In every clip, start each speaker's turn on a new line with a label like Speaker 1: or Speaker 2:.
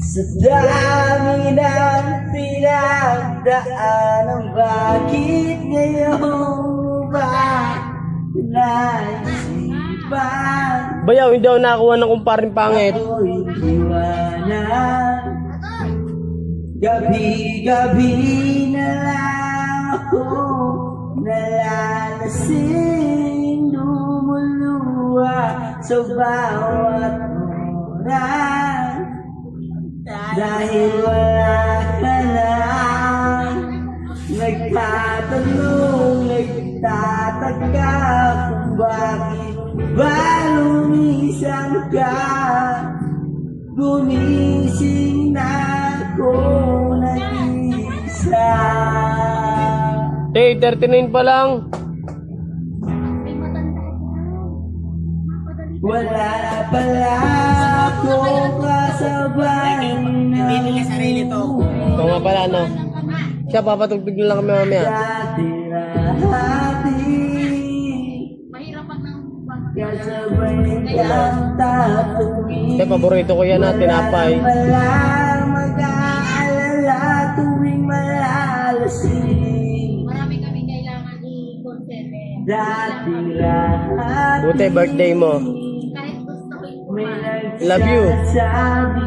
Speaker 1: Sa dami ng pinagdaanan, bakit ngayon ba naisipan?
Speaker 2: Bayaw, hindi ako nakakuha ng kumparing pangit.
Speaker 1: Ako'y iwanan. Gabi-gabi na lang ako nalalasing, lumuluha sa bawat oras. Dahil wala ka lang, nagtatanong, nagtataka kung bakit ba lumisan ka. Gumising na ako nag-isa.
Speaker 2: Hey, 39 pa lang.
Speaker 1: Wala na pala ako kasabay na
Speaker 2: Ito nga pala, no? Siya, papatugtog na lang kami mamaya.
Speaker 1: dati-dati. Kasabay ng tatuwing.
Speaker 2: Siya, paborito ko yan na, tinapay.
Speaker 1: Wala mag-aalala tuwing malalasing.
Speaker 3: Marami kami kailangan i-consider.
Speaker 1: Dati-dati.
Speaker 2: Buti, birthday mo.
Speaker 3: Kahit gusto ko
Speaker 1: May
Speaker 2: Love you.
Speaker 1: nagsasabi.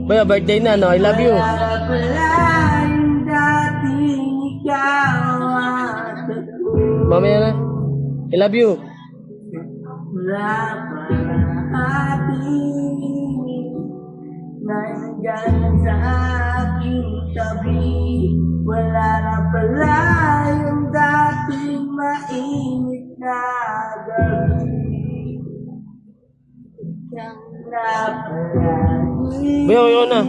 Speaker 2: Bayaw, birthday na, no? I love you.
Speaker 1: Wala pala yung dating ikaw at ako.
Speaker 2: Mamaya na. I love you.
Speaker 1: Wala pala ating nandyan sa aking tabi. Wala na pala yung dating mainit na gabi. Na palagi.
Speaker 2: Bayaw, yun na.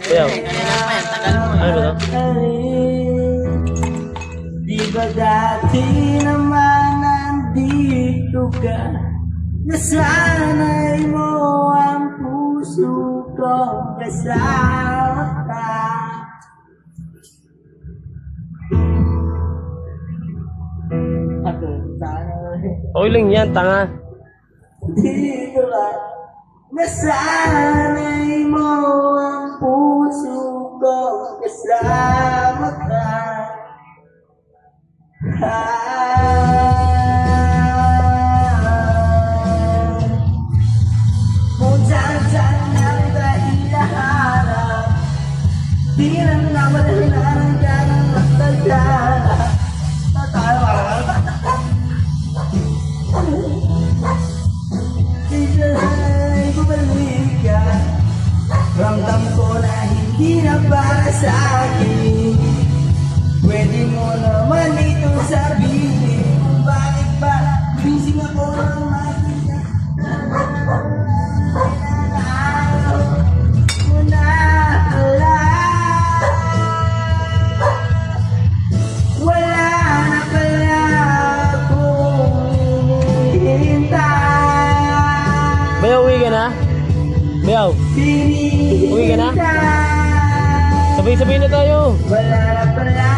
Speaker 2: Bayaw. Ano ba to?
Speaker 1: Di ba dati naman nandito ka? Nasanay mo ang puso ko kasama ka. Ako, sana
Speaker 2: Okay lang yan, tanga.
Speaker 1: dito ka. Nasanay mo ang puso ko kasama ka. Kung saan-saan ang dahilahanap, di na namadali na ng ganang magdadala. Siya'y bumalik ka. Ramdam ko na hindi na para sa akin. Pwede mo naman ito sabihin kung bakit ba busy ako ng makita. Mo na alam. Wala na pala akong hinihintay.
Speaker 2: Bayaw, uwi ka na? Bayaw, uwi ka na? Sabay-sabay na tayo.
Speaker 1: Wala na pala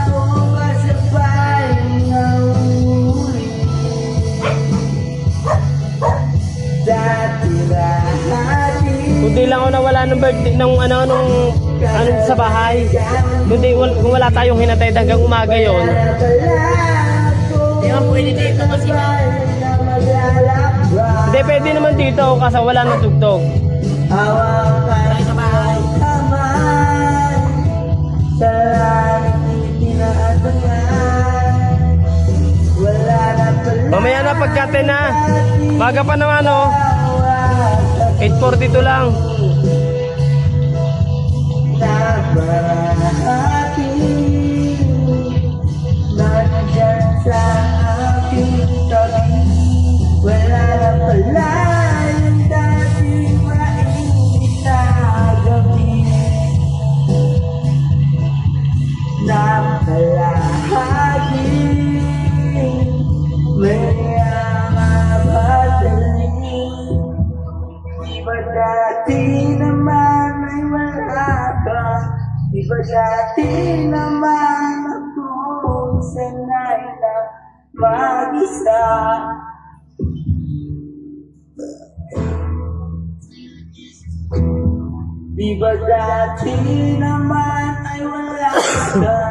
Speaker 1: akong kasabay na uli. Dati-dati.
Speaker 2: Kundi lang ako nawala ng birthday, nung sa bahay. Kundi kung wala tayong hinatay hanggang umaga yon.
Speaker 1: Di ba pwede dito kasi
Speaker 2: Hindi, pwede naman dito kasi wala nang tugtog.
Speaker 1: hawakan sa bahay kamay sa langit tinaatangan. Wala na pala
Speaker 2: Mamaya na pagkate na. Maga pa naman, oh. 8:42 lang.
Speaker 1: Nagbahati nandyan sa aking tabi. Wala na pala yung dating mainit na gabi. Napalahagi may mabadali. Di ba dati naman ay wala ka? Di ba dati naman ako sanay na mag-isa? Di ba dati naman ay wala ka?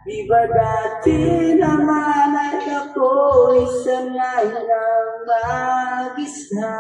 Speaker 1: Di ba dati naman ay ako isa lang mag-isa?